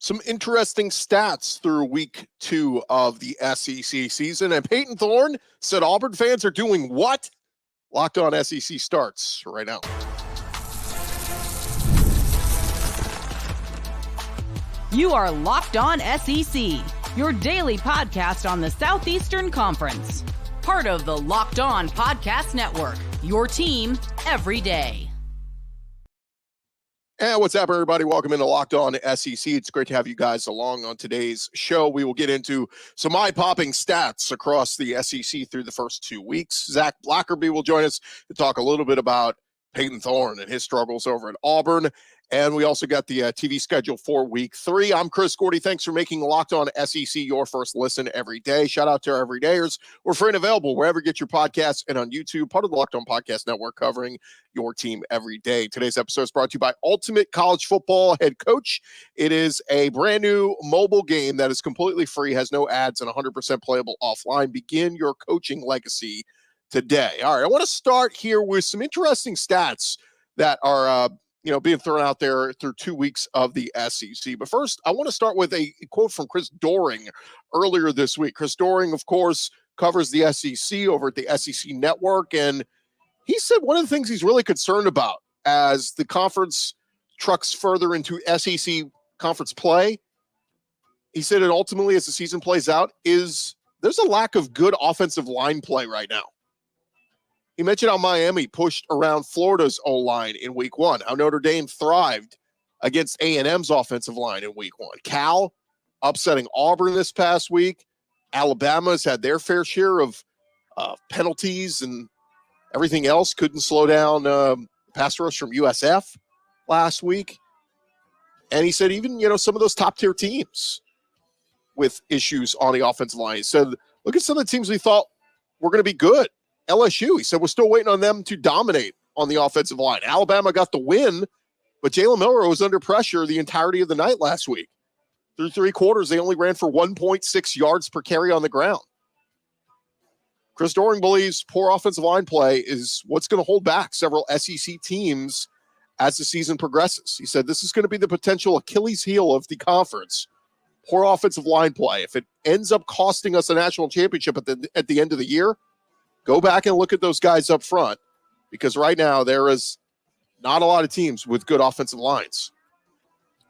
Some interesting stats through week 2 of the SEC season. And Payton Thorne said Auburn fans are doing what? Locked On SEC starts right now. You are Locked On SEC, your daily podcast on the Southeastern Conference. Part of the Locked On Podcast Network, your team every day. And what's up, everybody? Welcome into Locked On SEC. It's great to have you guys along on today's show. We will get into some eye-popping stats across the SEC through the first 2 weeks. Zach Blackerby will join us to talk a little bit about Payton Thorne and his struggles over at Auburn. And we also got the TV schedule for week 3. I'm Chris Gordy. Thanks for making Locked On SEC your first listen every day. Shout out to our everydayers. We're free and available wherever you get your podcasts and on YouTube, part of the Locked On Podcast Network, covering your team every day. Today's episode is brought to you by Ultimate College Football Head Coach. It is a brand new mobile game that is completely free, has no ads, and 100% playable offline. Begin your coaching legacy today. All right, I want to start here with some interesting stats that are being thrown out there through 2 weeks of the SEC. But first, I want to start with a quote from Chris Doring earlier this week. Chris Doring, of course, covers the SEC over at the SEC Network, and he said one of the things he's really concerned about as the conference trucks further into SEC conference play, he said, and ultimately as the season plays out, is there's a lack of good offensive line play right now. He mentioned how Miami pushed around Florida's O-line in week 1, how Notre Dame thrived against A&M's offensive line in week 1. Cal upsetting Auburn this past week. Alabama's had their fair share of penalties and everything else. Couldn't slow down pass rush from USF last week. And he said even, some of those top-tier teams with issues on the offensive line. He said, look at some of the teams we thought were going to be good. LSU, he said, we're still waiting on them to dominate on the offensive line. Alabama got the win, but Jalen Miller was under pressure the entirety of the night last week. Through 3 quarters, they only ran for 1.6 yards per carry on the ground. Chris Doring believes poor offensive line play is what's going to hold back several SEC teams as the season progresses. He said this is going to be the potential Achilles heel of the conference. Poor offensive line play. If it ends up costing us a national championship at the end of the year, go back and look at those guys up front, because right now there is not a lot of teams with good offensive lines.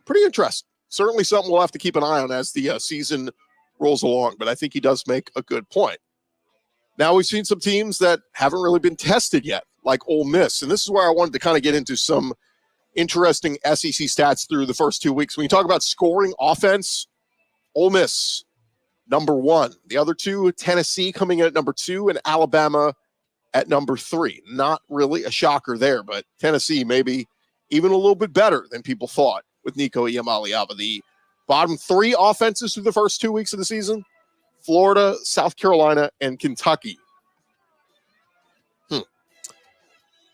Pretty interesting. Certainly something we'll have to keep an eye on as the season rolls along, but I think he does make a good point. Now, we've seen some teams that haven't really been tested yet, like Ole Miss, and this is where I wanted to kind of get into some interesting SEC stats through the first 2 weeks. When you talk about scoring offense, Ole Miss, number 1. The other 2, Tennessee coming in at number 2 and Alabama at number 3. Not really a shocker there, but Tennessee maybe even a little bit better than people thought with Nico Iamaleava. The bottom 3 offenses through the first 2 weeks of the season, Florida, South Carolina, and Kentucky.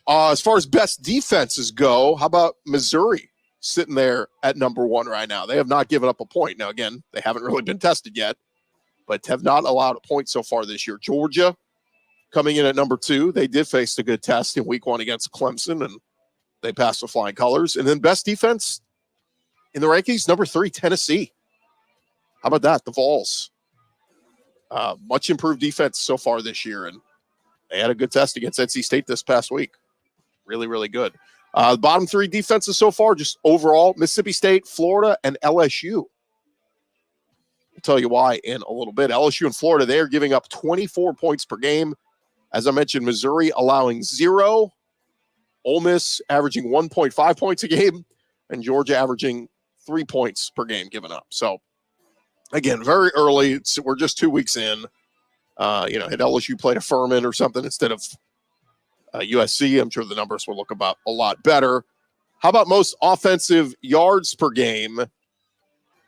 As far as best defenses go, how about Missouri sitting there at number 1 right now? They have not given up a point. Now, again, they haven't really been tested yet, but have not allowed a point so far this year. Georgia coming in at number 2. They did face a good test in week 1 against Clemson, and they passed with flying colors. And then best defense in the rankings, number 3, Tennessee. How about that? The Vols. Much improved defense so far this year, and they had a good test against NC State this past week. Really, really good. The bottom 3 defenses so far, just overall, Mississippi State, Florida, and LSU. I'll tell you why in a little bit. LSU and Florida, they are giving up 24 points per game. As I mentioned, Missouri allowing 0. Ole Miss averaging 1.5 points a game, and Georgia averaging 3 points per game given up. So, again, very early. We're just 2 weeks in. Had LSU played a Furman or something instead of USC, I'm sure the numbers will look about a lot better. How about most offensive yards per game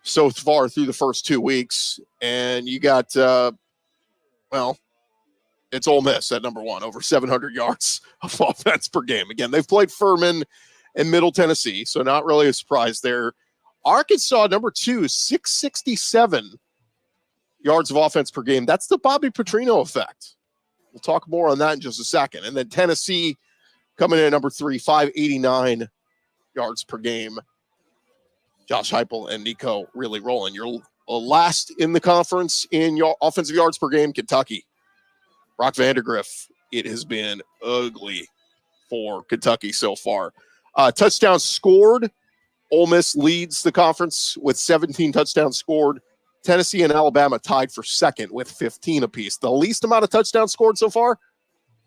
so far through the first 2 weeks? And you got, it's Ole Miss at number 1, over 700 yards of offense per game. Again, they've played Furman and Middle Tennessee, so not really a surprise there. Arkansas, number 2, 667 yards of offense per game. That's the Bobby Petrino effect. We'll talk more on that in just a second. And then Tennessee coming in at number 3, 589 yards per game. Josh Heupel and Nico really rolling. You're last in the conference in your offensive yards per game, Kentucky. Brock Vandagriff, it has been ugly for Kentucky so far. Touchdowns scored. Ole Miss leads the conference with 17 touchdowns scored. Tennessee and Alabama tied for second with 15 apiece. The least amount of touchdowns scored so far,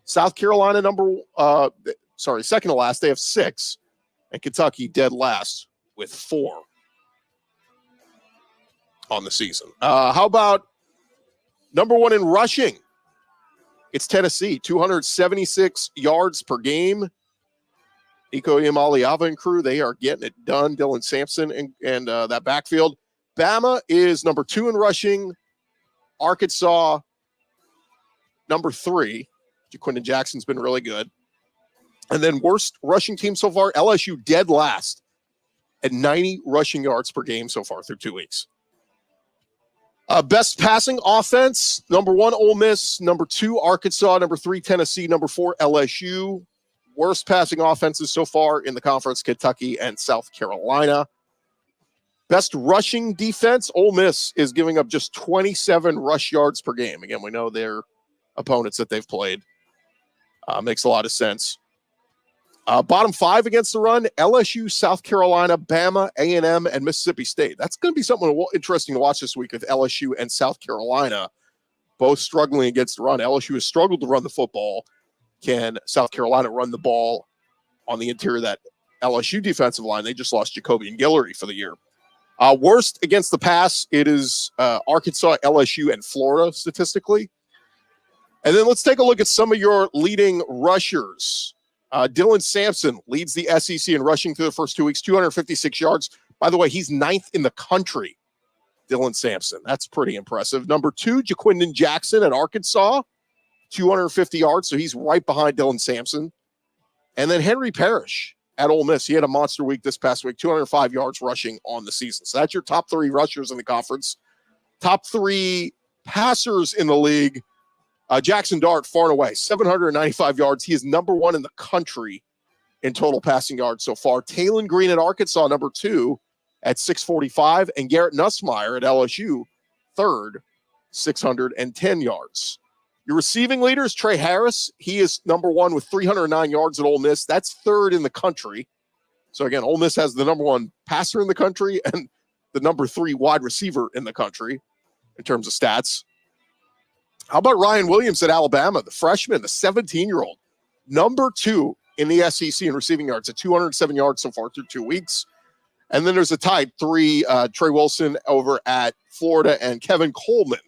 South Carolina second to last. They have 6. And Kentucky dead last with 4 on the season. How about number 1 in rushing? It's Tennessee, 276 yards per game. Nico Iamaleava and crew, they are getting it done. Dylan Sampson and that backfield. Bama is number 2 in rushing. Arkansas, number 3. Jaquindon Jackson's been really good. And then worst rushing team so far, LSU dead last at 90 rushing yards per game so far through 2 weeks. Best passing offense, number 1, Ole Miss, number 2, Arkansas, number 3, Tennessee, number 4, LSU. Worst passing offenses so far in the conference, Kentucky and South Carolina. Best rushing defense, Ole Miss is giving up just 27 rush yards per game. Again, we know their opponents that they've played. Makes a lot of sense. Bottom 5 against the run, LSU, South Carolina, Bama, A&M, and Mississippi State. That's going to be something interesting to watch this week with LSU and South Carolina, both struggling against the run. LSU has struggled to run the football. Can South Carolina run the ball on the interior of that LSU defensive line? They just lost Jacoby and Guillory for the year. Worst against the pass, it is Arkansas, LSU, and Florida statistically. And then let's take a look at some of your leading rushers. Dylan Sampson leads the SEC in rushing through the first 2 weeks, 256 yards. By the way, he's 9th in the country, Dylan Sampson. That's pretty impressive. Number 2, Jaquindon Jackson at Arkansas, 250 yards. So he's right behind Dylan Sampson. And then Henry Parrish at Ole Miss. He had a monster week this past week, 205 yards rushing on the season. So that's your top 3 rushers in the conference. Top 3 passers in the league. Jackson Dart, far and away, 795 yards. He is number 1 in the country in total passing yards so far. Talon Green at Arkansas, number 2 at 645. And Garrett Nussmeier at LSU, 3rd, 610 yards. Your receiving leader is Trey Harris. He is number 1 with 309 yards at Ole Miss. That's 3rd in the country. So, again, Ole Miss has the number 1 passer in the country and the number 3 wide receiver in the country in terms of stats. How about Ryan Williams at Alabama, the freshman, the 17-year-old, number 2 in the SEC in receiving yards at 207 yards so far through 2 weeks. And then there's a tied 3, Trey Wilson over at Florida and Kevin Coleman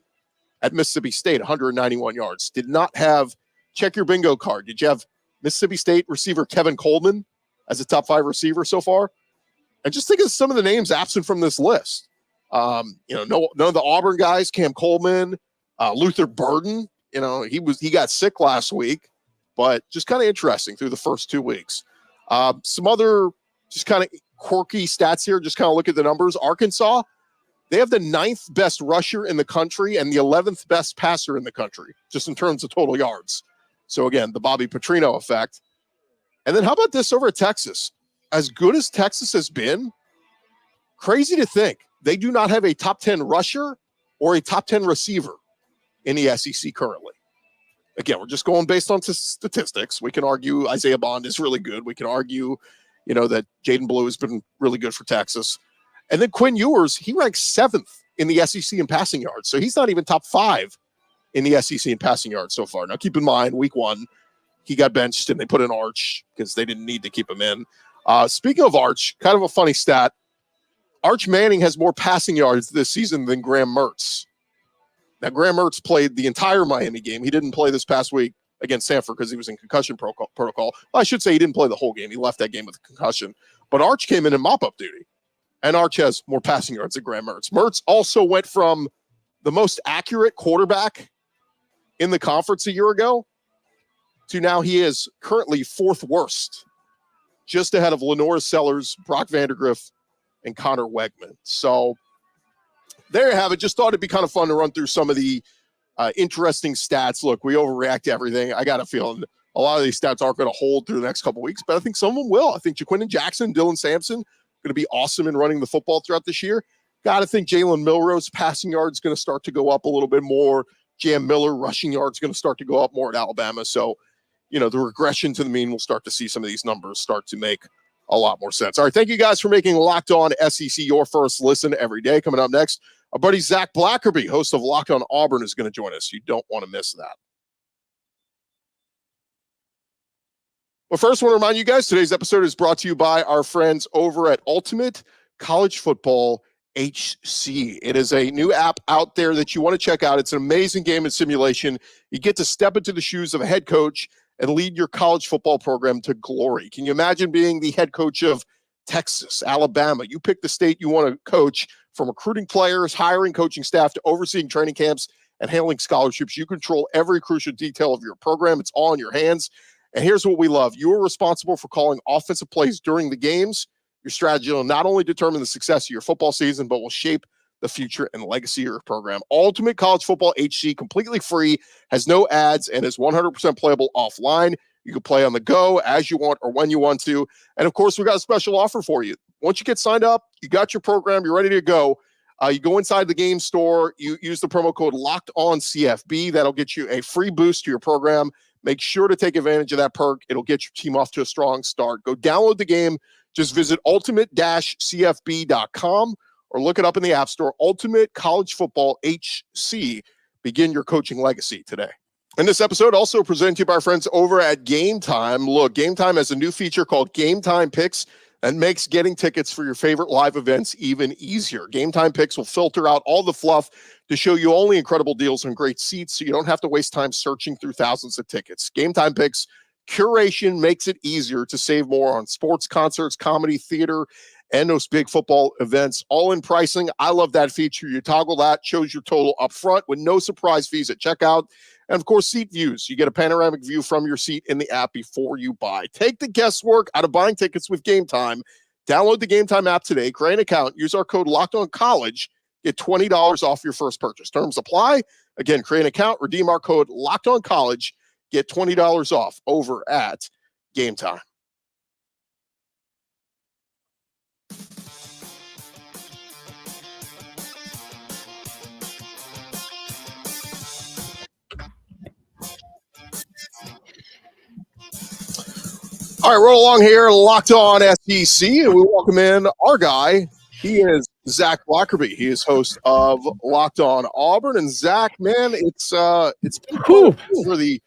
at Mississippi State, 191 yards. Did not have, check your bingo card. Did you have Mississippi State receiver Kevin Coleman as a top 5 receiver so far? And just think of some of the names absent from this list. None of the Auburn guys, Cam Coleman, Luther Burden, he got sick last week, but just kind of interesting through the first 2 weeks. Some other just kind of quirky stats here. Just kind of look at the numbers. Arkansas, they have the 9th best rusher in the country and the 11th best passer in the country, just in terms of total yards. So again, the Bobby Petrino effect. And then how about this over at Texas? As good as Texas has been, crazy to think, they do not have a top 10 rusher or a top 10 receiver in the SEC currently. Again, we're just going based on statistics. We can argue Isaiah Bond is really good. We can argue, that Jaden Blue has been really good for Texas. And then Quinn Ewers, he ranks 7th in the SEC in passing yards. So he's not even top 5 in the SEC in passing yards so far. Now, keep in mind, week 1, he got benched and they put in Arch because they didn't need to keep him in. Speaking of Arch, kind of a funny stat. Arch Manning has more passing yards this season than Graham Mertz. Now, Graham Mertz played the entire Miami game. He didn't play this past week against Stanford because he was in concussion protocol. Well, I should say he didn't play the whole game. He left that game with a concussion. But Arch came in mop-up duty. And Arch has more passing yards than Graham Mertz. Mertz also went from the most accurate quarterback in the conference a year ago to now he is currently 4th worst, just ahead of Lenora Sellers, Brock Vandagriff, and Connor Wegman. So there you have it. Just thought it'd be kind of fun to run through some of the interesting stats. Look, we overreact to everything. I got a feeling a lot of these stats aren't going to hold through the next couple weeks, but I think some of them will. I think Jaquindon Jackson, Dylan Sampson, going to be awesome in running the football throughout this year. Got to think Jalen Milroe's passing yards going to start to go up a little bit more. Jam Miller rushing yards going to start to go up more at Alabama. So, the regression to the mean, we'll start to see some of these numbers start to make a lot more sense. All right, thank you guys for making Locked On SEC your first listen every day. Coming up next, our buddy Zach Blackerby, host of Locked On Auburn, is going to join us. You don't want to miss that. Well, first, I want to remind you guys, today's episode is brought to you by our friends over at Ultimate College Football HC. It is a new app out there that you want to check out. It's an amazing game and simulation. You get to step into the shoes of a head coach and lead your college football program to glory. Can you imagine being the head coach of Texas, Alabama? You pick the state you want to coach, from recruiting players, hiring coaching staff, to overseeing training camps and handling scholarships. You control every crucial detail of your program. It's all in your hands. And here's what we love. You are responsible for calling offensive plays during the games. Your strategy will not only determine the success of your football season, but will shape the future and legacy of your program. Ultimate College Football HC, completely free, has no ads, and is 100% playable offline. You can play on the go as you want or when you want to. And of course, we got a special offer for you. Once you get signed up, you got your program, you're ready to go. You go inside the game store, you use the promo code LOCKEDONCFB. That'll get you a free boost to your program. Make sure to take advantage of that perk. It'll get your team off to a strong start. Go download the game. Just visit ultimate-cfb.com or look it up in the App Store. Ultimate College Football HC. Begin your coaching legacy today. And this episode also presented to you by our friends over at Game Time. Look, Game Time has a new feature called Game Time Picks and makes getting tickets for your favorite live events even easier. Game Time Picks will filter out all the fluff to show you only incredible deals and great seats, so you don't have to waste time searching through thousands of tickets. Game Time Picks curation makes it easier to save more on sports, concerts, comedy, theater, and those big football events, all in pricing. I love that feature. You toggle that, shows your total up front with no surprise fees at checkout. And of course, seat views. You get a panoramic view from your seat in the app before you buy. Take the guesswork out of buying tickets with Game Time. Download the Game Time app today, create an account, use our code LOCKEDONCOLLEGE, get $20 off your first purchase. Terms apply. Again, create an account, redeem our code LOCKEDONCOLLEGE, get $20 off over at Game Time. All right, roll along here, Locked On SEC, and we welcome in our guy. He is Zach Blackerby. He is host of Locked On Auburn. And Zach, man, it's been cool for the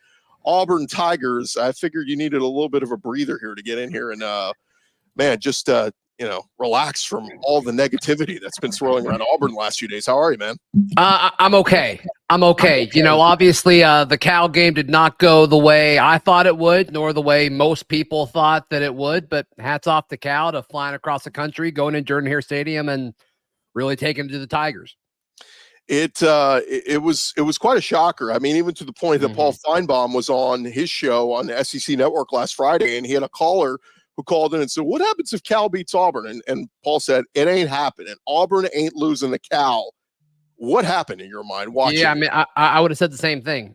Auburn Tigers. I figured you needed a little bit of a breather here to get in here and, just relax from all the negativity that's been swirling around Auburn the last few days. How are you, man? I'm okay. Obviously, the Cal game did not go the way I thought it would, nor the way most people thought that it would. But hats off to Cal to flying across the country, going in Jordan-Hare Stadium, and really taking it to the Tigers. It was quite a shocker. I mean, even to the point that Paul Feinbaum was on his show on the SEC Network last Friday, and he had a caller who called in and said, "What happens if Cal beats Auburn?" And Paul said, "It ain't happening. Auburn ain't losing to Cal." What happened in your mind watching? Yeah, I mean, I would have said the same thing.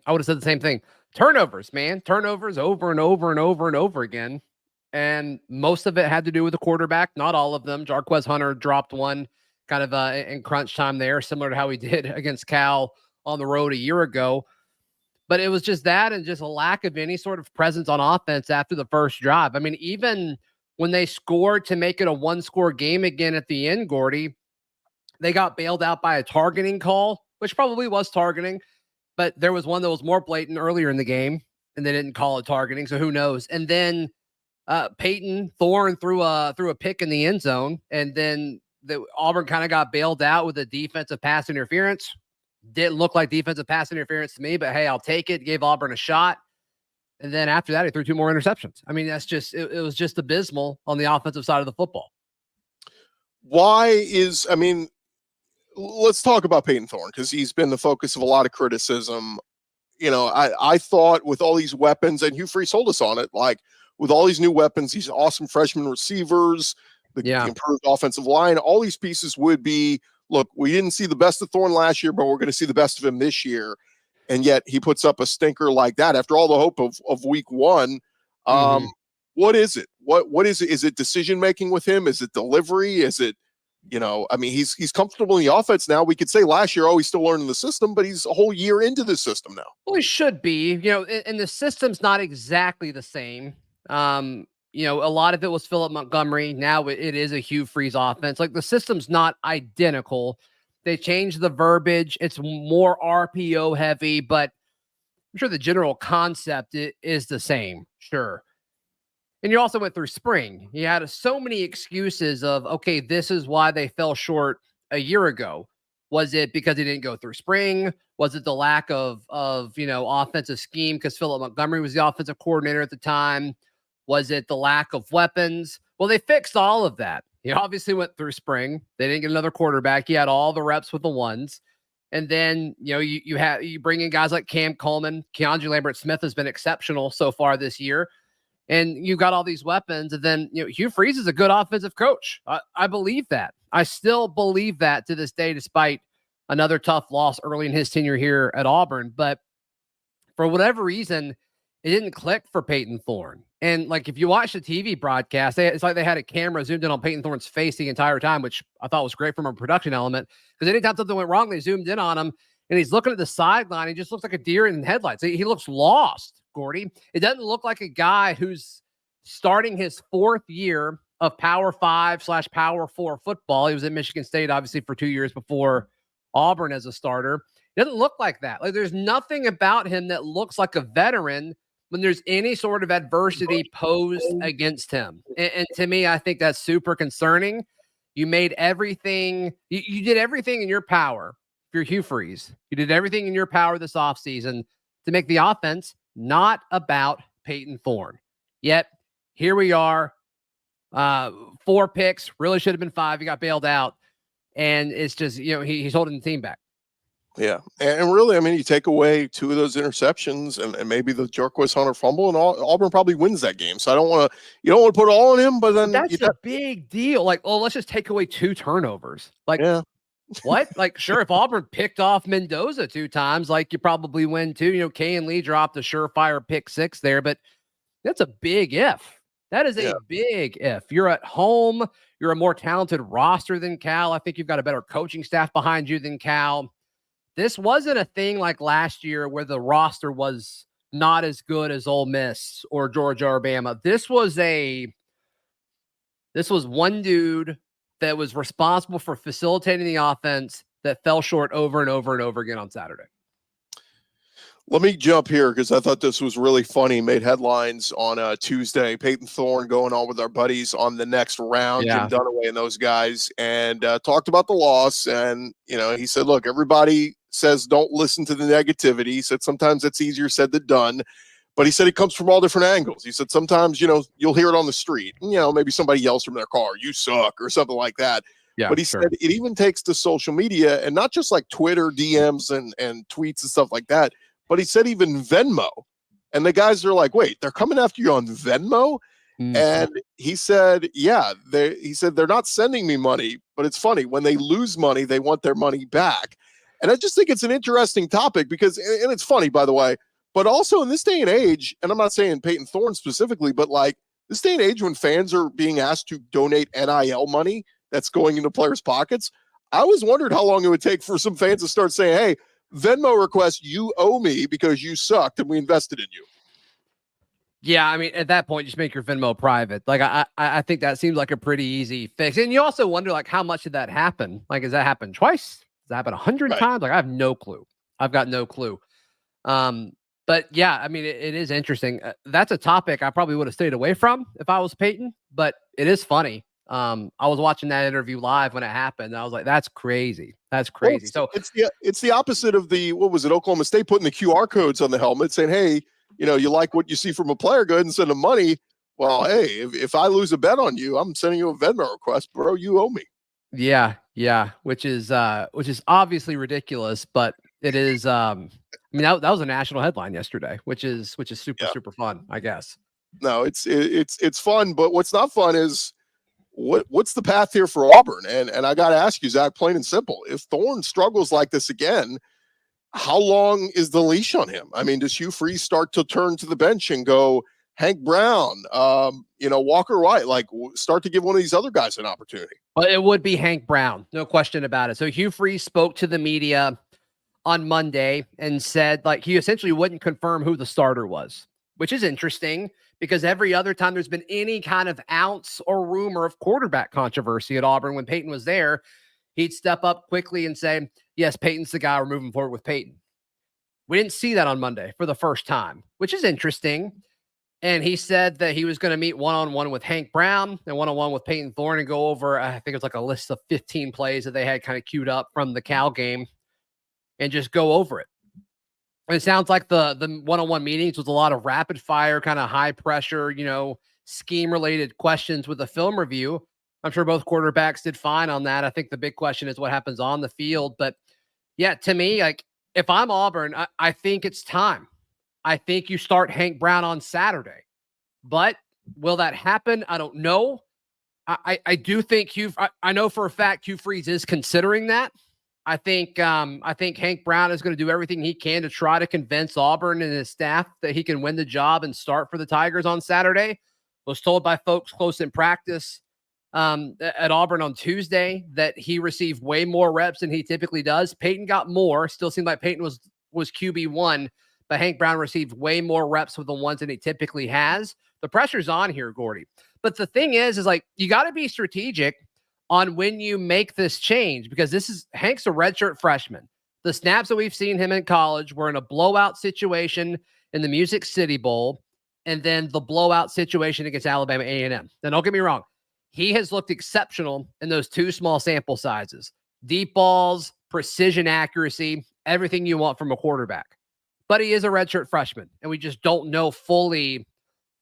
Turnovers, man. Turnovers over and over and over and over again. And most of it had to do with the quarterback. Not all of them. Jarquez Hunter dropped one kind of in crunch time there, similar to how he did against Cal on the road a year ago. But it was just that and just a lack of any sort of presence on offense after the first drive. I mean, even when they scored to make it a one-score game again at the end, Gordy, they got bailed out by a targeting call, which probably was targeting, but there was one that was more blatant earlier in the game, and they didn't call it targeting, so who knows? And then Payton Thorne threw a pick in the end zone, and then Auburn kind of got bailed out with a defensive pass interference. Didn't look like defensive pass interference to me, but hey, I'll take it. Gave Auburn a shot. And then after that, he threw two more interceptions. I mean, that's just, it was just abysmal on the offensive side of the football. Let's talk about Payton Thorne, because he's been the focus of a lot of criticism. I thought with all these weapons, and Hugh Freeze told us on it, like with all these new weapons, these awesome freshman receivers, the improved offensive line, all these pieces would be, look, we didn't see the best of Thorne last year, but we're going to see the best of him this year. And yet he puts up a stinker like that after all the hope of week one. What is it? What is it? Is it decision making with him? Is it delivery? Is it, I mean, he's comfortable in the offense now. We could say last year, oh, he's still learning the system, but he's a whole year into the system now. Well, he should be, and the system's not exactly the same. A lot of it was Philip Montgomery. Now it is a Hugh Freeze offense. Like, the system's not identical. They changed the verbiage. It's more RPO heavy, but I'm sure the general concept is the same. Sure. And you also went through spring. You had so many excuses of, okay, this is why they fell short a year ago. Was it because he didn't go through spring? Was it the lack of offensive scheme because Philip Montgomery was the offensive coordinator at the time? Was it the lack of weapons? Well, they fixed all of that. He obviously went through spring. They didn't get another quarterback. He had all the reps with the ones. And then, you bring in guys like Cam Coleman. Keandre Lambert-Smith has been exceptional so far this year. And you've got all these weapons. And then, Hugh Freeze is a good offensive coach. I believe that. I still believe that to this day, despite another tough loss early in his tenure here at Auburn. But for whatever reason, it didn't click for Payton Thorne. And like, if you watch the TV broadcast, it's like they had a camera zoomed in on Payton Thorne's face the entire time, which I thought was great from a production element. Because anytime something went wrong, they zoomed in on him and he's looking at the sideline. He just looks like a deer in headlights. He looks lost, Gordy. It doesn't look like a guy who's starting his fourth year of Power 5/Power 4 football. He was at Michigan State, obviously, for 2 years before Auburn as a starter. It doesn't look like that. Like, there's nothing about him that looks like a veteran when there's any sort of adversity posed against him. And to me, I think that's super concerning. You made everything, you did everything in your power. If you're Hugh Freeze, you did everything in your power this offseason to make the offense not about Payton Thorne. Yet, here we are, 4 picks, really should have been 5. He got bailed out. And it's just, he's holding the team back. Yeah. And really, I mean, you take away 2 of those interceptions and maybe the Jarquez Hunter fumble, and Auburn probably wins that game. So you don't want to put it all on him, but then that's a big deal. Like, oh, let's just take away 2 turnovers. Like, yeah. What? Like, sure, if Auburn picked off Mendoza 2 times, like, you probably win too. Kay and Lee dropped a surefire pick 6 there, but that's a big if. That is a big if. You're at home. You're a more talented roster than Cal. I think you've got a better coaching staff behind you than Cal. This wasn't a thing like last year where the roster was not as good as Ole Miss or Georgia or Bama. This was one dude that was responsible for facilitating the offense that fell short over and over and over again on Saturday. Let me jump here because I thought this was really funny. Made headlines on Tuesday. Payton Thorne going on with our buddies on the next round, Jim Dunaway and those guys, and talked about the loss. And, he said, look, everybody says don't listen to the negativity. He said sometimes it's easier said than done. But he said it comes from all different angles. He said sometimes, you'll hear it on the street. Maybe somebody yells from their car, you suck, or something like that. Yeah, but he said it even takes to social media, and not just like Twitter, DMs, and tweets and stuff like that. But he said even Venmo. And the guys are like, wait, they're coming after you on Venmo? Mm-hmm. And he said, they're not sending me money, but it's funny. When they lose money, they want their money back. And I just think it's an interesting topic because, and it's funny, by the way, but also in this day and age, and I'm not saying Payton Thorne specifically, but like this day and age when fans are being asked to donate NIL money that's going into players' pockets, I always wondered how long it would take for some fans to start saying, hey, Venmo request, you owe me because you sucked and we invested in you. Yeah, I mean, at that point, just make your Venmo private. Like, I think that seems like a pretty easy fix. And you also wonder, like, how much did that happen? Like, has that happened twice? Does that happen 100 times? Like, I have no clue. I've got no clue. But yeah, I mean, it is interesting. That's a topic I probably would have stayed away from if I was Payton, but it is funny. I was watching that interview live when it happened. And I was like, that's crazy. That's crazy. Well, it's the opposite of Oklahoma State putting the QR codes on the helmet saying, hey, you like what you see from a player, go ahead and send them money. Well, hey, if I lose a bet on you, I'm sending you a Venmo request, bro. You owe me. Yeah. Which is obviously ridiculous, but it is, that was a national headline yesterday, which is super fun, I guess. No, it's fun, but what's not fun is what's the path here for Auburn? And I got to ask you, Zach, plain and simple, if Thorne struggles like this again, how long is the leash on him? I mean, does Hugh Freeze start to turn to the bench and go, Hank Brown, Walker White, start to give one of these other guys an opportunity. Well, it would be Hank Brown, no question about it. So Hugh Freeze spoke to the media on Monday and said he essentially wouldn't confirm who the starter was, which is interesting because every other time there's been any kind of ounce or rumor of quarterback controversy at Auburn when Payton was there, he'd step up quickly and say, yes, Payton's the guy, we're moving forward with Payton. We didn't see that on Monday for the first time, which is interesting. And he said that he was going to meet one-on-one with Hank Brown and one-on-one with Payton Thorne and go over, I think it was a list of 15 plays that they had kind of queued up from the Cal game and just go over it. And it sounds like the one-on-one meetings was a lot of rapid fire, kind of high pressure, scheme-related questions with a film review. I'm sure both quarterbacks did fine on that. I think the big question is what happens on the field. But yeah, to me, if I'm Auburn, I think it's time. I think you start Hank Brown on Saturday. But will that happen? I don't know. I do think I know for a fact Hugh Freeze is considering that. I think Hank Brown is going to do everything he can to try to convince Auburn and his staff that he can win the job and start for the Tigers on Saturday. Was told by folks close in practice at Auburn on Tuesday that he received way more reps than he typically does. Payton got more. Still seemed like Payton was QB1, but Hank Brown received way more reps with the ones that he typically has. The pressure's on here, Gordy. But the thing is you got to be strategic on when you make this change, because Hank's a redshirt freshman. The snaps that we've seen him in college were in a blowout situation in the Music City Bowl, and then the blowout situation against Alabama A&M. Now, don't get me wrong. He has looked exceptional in those two small sample sizes. Deep balls, precision accuracy, everything you want from a quarterback. But he is a redshirt freshman, and we just don't know fully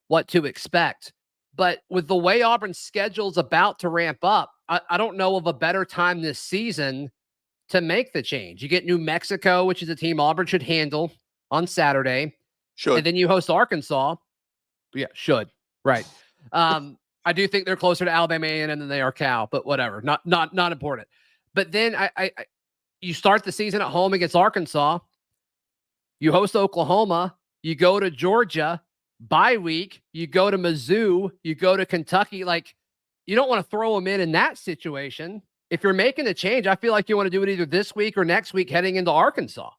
what to expect. But with the way Auburn's schedule is about to ramp up, I don't know of a better time this season to make the change. You get New Mexico, which is a team Auburn should handle on Saturday. Should. And then you host Arkansas. Yeah, should. Right. I do think they're closer to Alabama A&M than they are Cal, but whatever. Not important. But then you start the season at home against Arkansas. You host Oklahoma. You go to Georgia. Bye week. You go to Mizzou. You go to Kentucky. You don't want to throw them in that situation. If you're making the change, I feel like you want to do it either this week or next week heading into Arkansas.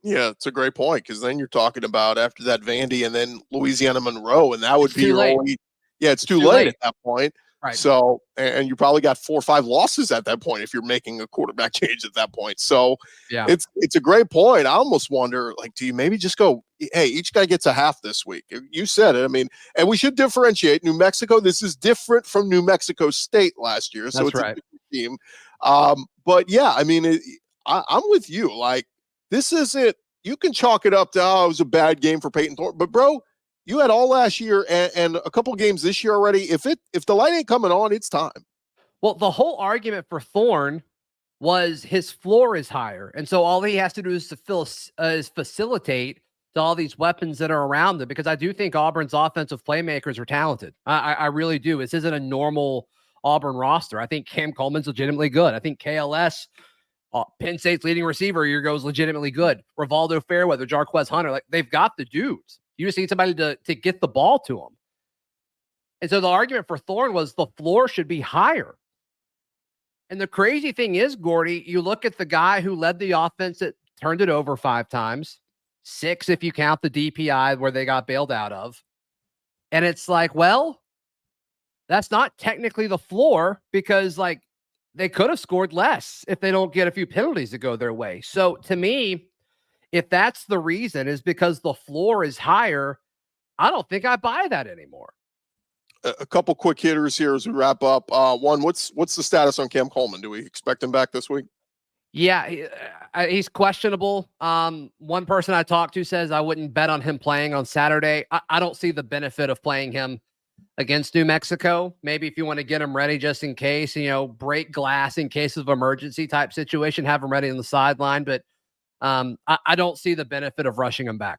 Yeah, it's a great point, because then you're talking about after that Vandy and then Louisiana Monroe, and that would be your only. Yeah, it's too late at that point. Right. So, and you probably got 4 or 5 losses at that point if you're making a quarterback change at that point. So, yeah, it's a great point. I almost wonder, do you maybe just go, hey, each guy gets a half this week? You said it. I mean, and we should differentiate New Mexico. This is different from New Mexico State last year. So it's a different team. But yeah, I mean, I'm with you. This isn't, you can chalk it up to, it was a bad game for Payton Thorne, but bro, you had all last year and a couple games this year already. If the light ain't coming on, it's time. Well, the whole argument for Thorne was his floor is higher, and so all he has to do is facilitate to all these weapons that are around him. Because I do think Auburn's offensive playmakers are talented. I really do. This isn't a normal Auburn roster. I think Cam Coleman's legitimately good. I think KLS, Penn State's leading receiver, year goes legitimately good. Rivaldo Fairweather, Jarquez Hunter, they've got the dudes. You just need somebody to get the ball to them. And so the argument for Thorne was the floor should be higher. And the crazy thing is, Gordy, you look at the guy who led the offense that turned it over 5 times, 6 if you count the DPI where they got bailed out of. And it's well, that's not technically the floor, because they could have scored less if they don't get a few penalties to go their way. So to me, if that's the reason, is because the floor is higher, I don't think I buy that anymore. A couple quick hitters here as we wrap up. One, what's the status on Cam Coleman? Do we expect him back this week? Yeah, he's questionable. One person I talked to says I wouldn't bet on him playing on Saturday. I don't see the benefit of playing him against New Mexico. Maybe if you want to get him ready just in case, break glass in case of emergency type situation, have him ready on the sideline. But I don't see the benefit of rushing him back.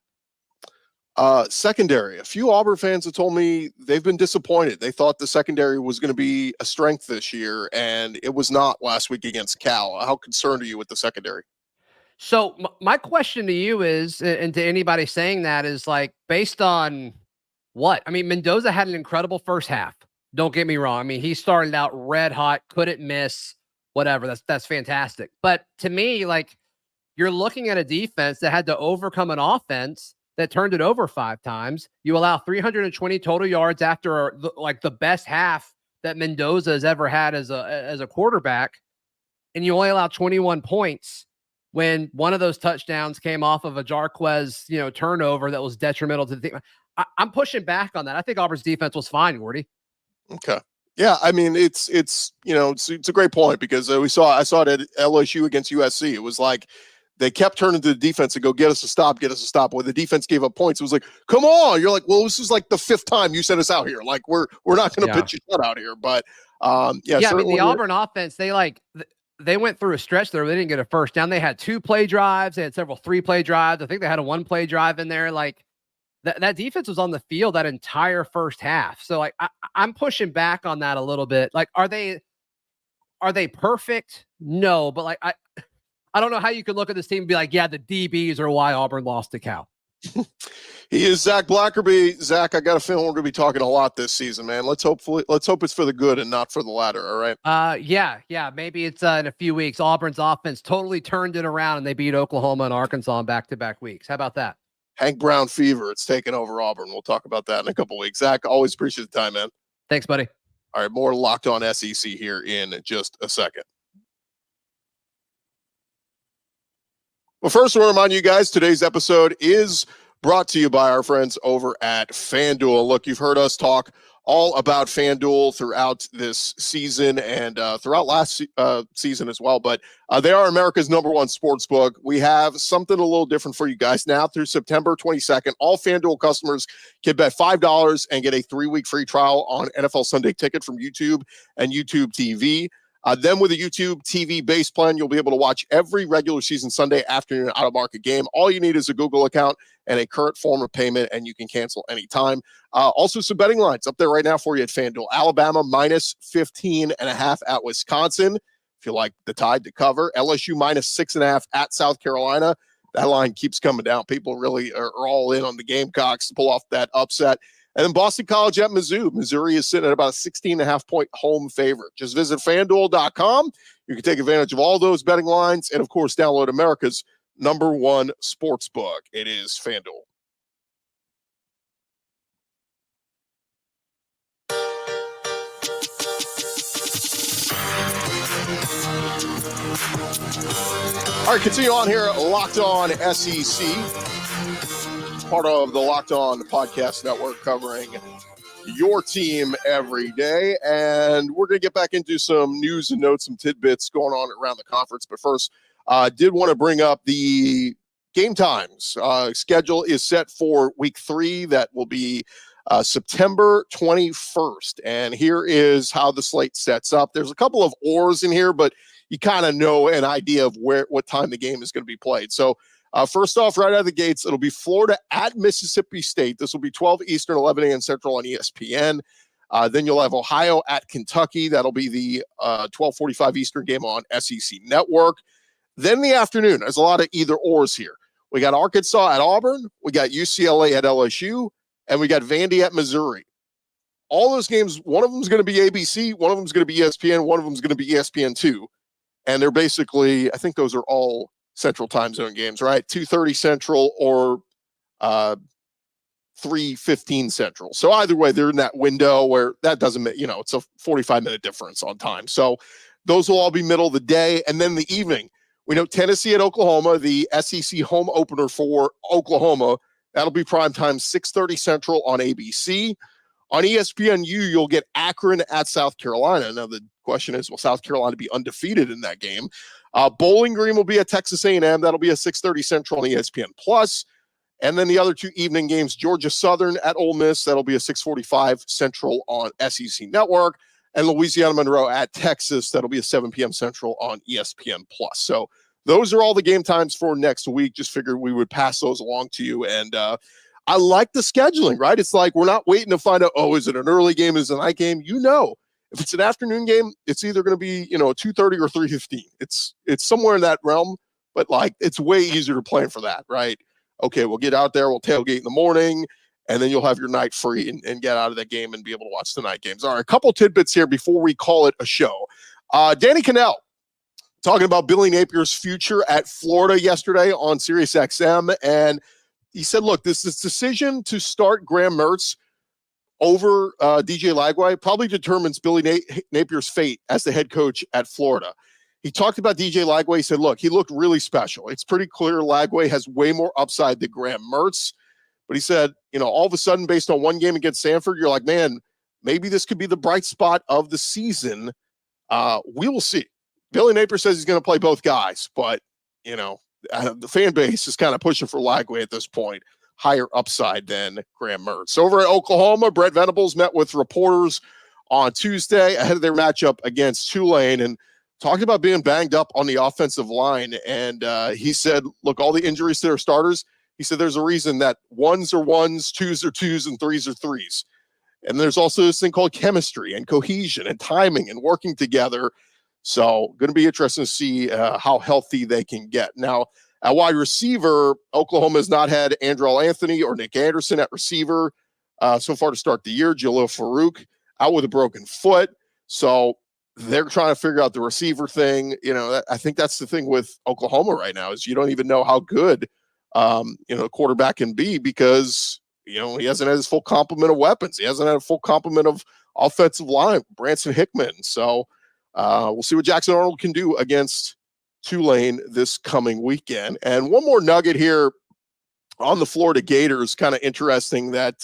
Secondary. A few Auburn fans have told me they've been disappointed. They thought the secondary was going to be a strength this year, and it was not last week against Cal. How concerned are you with the secondary? So my question to you is, and to anybody saying that, is based on what? I mean, Mendoza had an incredible first half. Don't get me wrong. I mean, he started out red hot, couldn't miss, whatever. That's fantastic. But to me, like, you're looking at a defense that had to overcome an offense that turned it over 5 times. You allow 320 total yards after the best half that Mendoza has ever had as a quarterback, and you only allow 21 points when one of those touchdowns came off of a Jarquez, turnover that was detrimental to the team. I'm pushing back on that. I think Auburn's defense was fine, Gordy. Okay. Yeah, I mean, it's a great point because I saw it at LSU against USC. It was like they kept turning to the defense and go, get us a stop. When the defense gave up points, it was like, come on. You're like, well, this is like the 5th time you sent us out here. Like, we're not going to pitch a shutout here. But I mean, the Auburn offense, they went through a stretch there where they didn't get a first down. They had 2-play drives. They had several 3-play drives. I think they had a 1-play drive in there. Like, that defense was on the field that entire first half. So, like, I'm pushing back on that a little bit. Like, are they perfect? No, but like, I don't know how you could look at this team and be like, yeah, the DBs are why Auburn lost to Cal. He is Zach Blackerby. Zach, I got a feeling we're going to be talking a lot this season, man. Let's hope it's for the good and not for the latter. All right. Yeah. Maybe it's in a few weeks. Auburn's offense totally turned it around and they beat Oklahoma and Arkansas in back-to-back weeks. How about that? Hank Brown fever. It's taken over Auburn. We'll talk about that in a couple weeks. Zach, always appreciate the time, man. Thanks, buddy. All right. More Locked On SEC here in just a second. Well, first, I want to remind you guys, today's episode is brought to you by our friends over at FanDuel. Look, you've heard us talk all about FanDuel throughout this season and throughout last season as well, but they are America's #1 sports book. We have something a little different for you guys now through September 22nd. All FanDuel customers can bet $5 and get a 3-week free trial on NFL Sunday Ticket from YouTube and YouTube TV. Then with a YouTube TV base plan, you'll be able to watch every regular season Sunday afternoon out-of-market game. All you need is a Google account and a current form of payment, and you can cancel anytime. Also, some betting lines up there right now for you at FanDuel. Alabama -15.5 at Wisconsin. If you like the Tide to cover. LSU -6.5 at South Carolina. That line keeps coming down. People really are all in on the Gamecocks to pull off that upset. And then Boston College at Mizzou. Missouri is sitting at about a 16.5-point home favorite. Just visit FanDuel.com. You can take advantage of all those betting lines. And, of course, download America's #1 sports book. It is FanDuel. All right, continue on here. Locked On SEC. Part of the Locked On Podcast Network covering your team every day. And we're going to get back into some news and notes, some tidbits going on around the conference. But first, did want to bring up the game times. Schedule is set for week 3. That will be September 21st. And here is how the slate sets up. There's a couple of ors in here, but you kind of know an idea of what time the game is going to be played. So first off, right out of the gates, it'll be Florida at Mississippi State. This will be 12 Eastern, 11 a.m. Central on ESPN. Then you'll have Ohio at Kentucky. That'll be the 12:45 Eastern game on SEC Network. Then the afternoon, there's a lot of either ors here. We got Arkansas at Auburn. We got UCLA at LSU. And we got Vandy at Missouri. All those games, one of them is going to be ABC. One of them is going to be ESPN. One of them is going to be ESPN2. And they're basically, I think those are all Central Time Zone games, right? 2:30 Central or 3:15 Central. So either way, they're in that window where that doesn't, it's a 45-minute difference on time. So those will all be middle of the day. And then the evening, we know Tennessee at Oklahoma, the SEC home opener for Oklahoma. That'll be primetime 6:30 Central on ABC. On ESPNU, you'll get Akron at South Carolina. Now, the question is, will South Carolina be undefeated in that game? Bowling Green will be at Texas A&M. That'll be at 6:30 Central on ESPN+. And then the other two evening games, Georgia Southern at Ole Miss. That'll be at 6:45 Central on SEC Network. And Louisiana Monroe at Texas. That'll be at 7 p.m. Central on ESPN+. So those are all the game times for next week. Just figured we would pass those along to you. And I like the scheduling, right? It's like we're not waiting to find out, is it an early game? Is it a night game? If it's an afternoon game, it's either going to be, 2:30 or 3:15. It's somewhere in that realm, but like it's way easier to plan for that, right? Okay, we'll get out there, we'll tailgate in the morning, and then you'll have your night free and get out of that game and be able to watch the night games. All right, a couple tidbits here before we call it a show. Danny Cannell talking about Billy Napier's future at Florida yesterday on SiriusXM, and he said, look, this decision to start Graham Mertz over DJ Lagway probably determines Billy Napier's fate as the head coach at Florida. He talked about DJ Lagway. He said, look, he looked really special. It's pretty clear Lagway has way more upside than Graham Mertz. But he said, all of a sudden, based on one game against Stanford, you're like, man, maybe this could be the bright spot of the season. We will see. Billy Napier says he's going to play both guys, but, the fan base is kind of pushing for Lagway at this point. Higher upside than Graham Mertz. Over at Oklahoma, Brett Venables met with reporters on Tuesday ahead of their matchup against Tulane and talked about being banged up on the offensive line. And he said, look, all the injuries to their starters, he said there's a reason that ones are ones, twos are twos, and threes are threes. And there's also this thing called chemistry and cohesion and timing and working together. So going to be interesting to see how healthy they can get. Now, at wide receiver, Oklahoma has not had Andrell Anthony or Nick Anderson at receiver so far to start the year. Jalil Farouk out with a broken foot. So they're trying to figure out the receiver thing. I think that's the thing with Oklahoma right now is you don't even know how good, the quarterback can be because, he hasn't had his full complement of weapons. He hasn't had a full complement of offensive line, Branson Hickman. So we'll see what Jackson Arnold can do against Tulane this coming weekend. And one more nugget here on the Florida Gators, kind of interesting that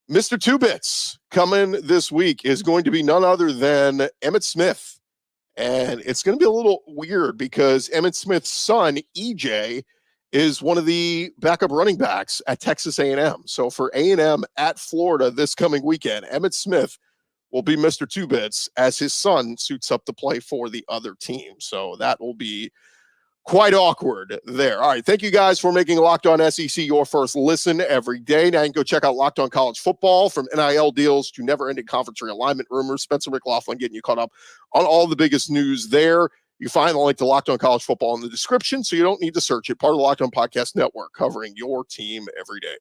Mr. Two Bits coming this week is going to be none other than Emmitt Smith. And it's going to be a little weird because Emmitt Smith's son, EJ, is one of the backup running backs at Texas A&M. So for A&M at Florida this coming weekend, Emmitt Smith will be Mr. Two Bits as his son suits up to play for the other team. So that will be quite awkward there. All right. Thank you guys for making Locked On SEC your first listen every day. Now you can go check out Locked On College Football, from NIL deals to never-ending conference realignment rumors. Spencer McLaughlin getting you caught up on all the biggest news there. You find the link to Locked On College Football in the description, so you don't need to search it. Part of the Locked On Podcast Network, covering your team every day.